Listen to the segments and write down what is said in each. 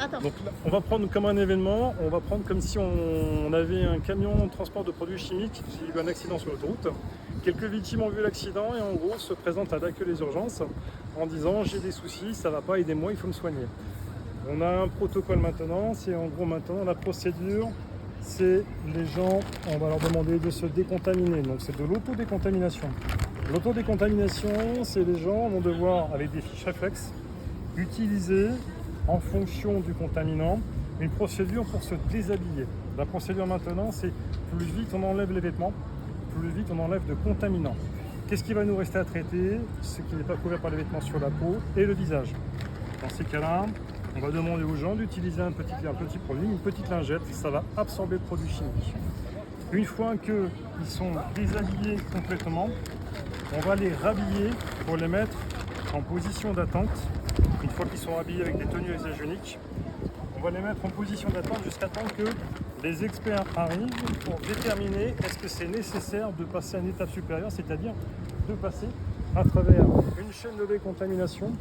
Attends. Donc là, on va prendre comme un événement, on va prendre comme si on avait un camion de transport de produits chimiques qui a eu un accident sur l'autoroute. Quelques victimes ont vu l'accident et en gros se présentent à l'accueil des urgences en disant j'ai des soucis, ça va pas, aidez-moi, il faut me soigner. On a un protocole maintenant, c'est en gros maintenant la procédure, c'est les gens, on va leur demander de se décontaminer, donc c'est de l'autodécontamination. L'autodécontamination, c'est les gens vont devoir, avec des fiches réflexes, utiliser en fonction du contaminant une procédure pour se déshabiller. La procédure maintenant, c'est plus vite on enlève les vêtements, plus vite on enlève de contaminants. Qu'est-ce qui va nous rester à traiter? Ce qui n'est pas couvert par les vêtements sur la peau et le visage. Dans ces cas-là, on va demander aux gens d'utiliser un petit produit, une petite lingette, ça va absorber le produit chimique. Une fois qu'ils sont déshabillés complètement, on va les rhabiller pour les mettre en position d'attente. Une fois qu'ils sont habillés avec des tenues hygiéniques, on va les mettre en position d'attente jusqu'à temps que les experts arrivent pour déterminer est-ce que c'est nécessaire de passer à une étape supérieure, c'est-à-dire de passer à travers une chaîne de décontamination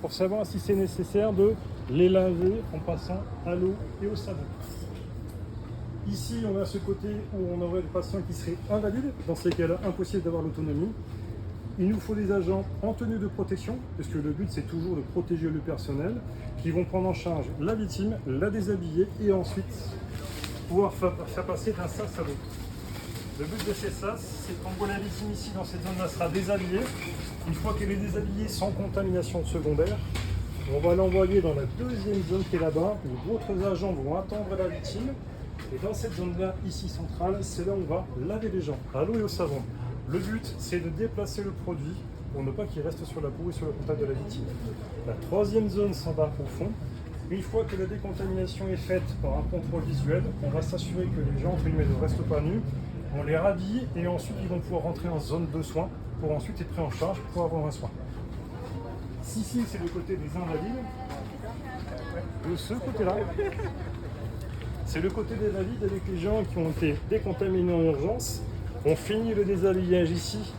pour savoir si c'est nécessaire de les laver en passant à l'eau et au savon. Ici, on a ce côté où on aurait le patient qui serait invalide, dans ces cas-là, impossible d'avoir l'autonomie. Il nous faut des agents en tenue de protection, parce que le but c'est toujours de protéger le personnel, qui vont prendre en charge la victime, la déshabiller et ensuite pouvoir faire passer d'un sas à l'autre. Le but de ces sas, c'est qu'en gros la victime ici dans cette zone-là sera déshabillée. Une fois qu'elle est déshabillée sans contamination secondaire, on va l'envoyer dans la deuxième zone qui est là-bas, où d'autres agents vont attendre la victime. Et dans cette zone-là, ici centrale, c'est là où on va laver les gens, à l'eau et au savon. Le but, c'est de déplacer le produit pour ne pas qu'il reste sur la peau et sur le contact de la victime. La troisième zone s'en va au fond. Une fois que la décontamination est faite par un contrôle visuel, on va s'assurer que les gens, entre guillemets, ne restent pas nus. On les rhabille et ensuite ils vont pouvoir rentrer en zone de soins pour ensuite être pris en charge pour avoir un soin. Ici, c'est le côté des invalides. De ce côté-là, c'est le côté des invalides avec les gens qui ont été décontaminés en urgence. On finit le déshabillage ici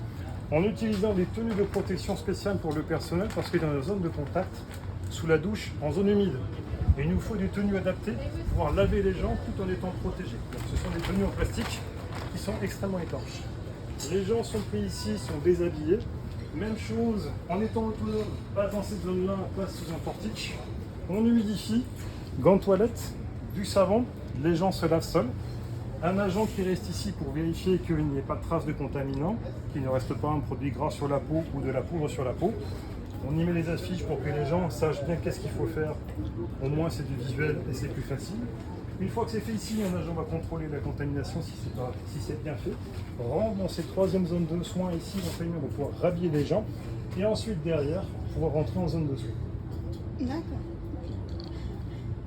en utilisant des tenues de protection spéciales pour le personnel parce qu'il est dans la zone de contact, sous la douche, en zone humide. Et il nous faut des tenues adaptées pour pouvoir laver les gens tout en étant protégés. Donc, ce sont des tenues en plastique qui sont extrêmement étanches. Les gens sont pris ici, sont déshabillés. Même chose, en étant autonome, pas dans cette zone-là, on passe sous un portique. On humidifie, gants de toilette, du savon, les gens se lavent seuls. Un agent qui reste ici pour vérifier qu'il n'y ait pas de traces de contaminants, qu'il ne reste pas un produit gras sur la peau ou de la poudre sur la peau. On y met les affiches pour que les gens sachent bien qu'est-ce qu'il faut faire. Au moins c'est du visuel et c'est plus facile. Une fois que c'est fait ici, un agent va contrôler la contamination si c'est bien fait. On rentre dans cette troisième zone de soins ici, on va pouvoir rhabiller les gens. Et ensuite derrière, pouvoir rentrer en zone de soins. D'accord.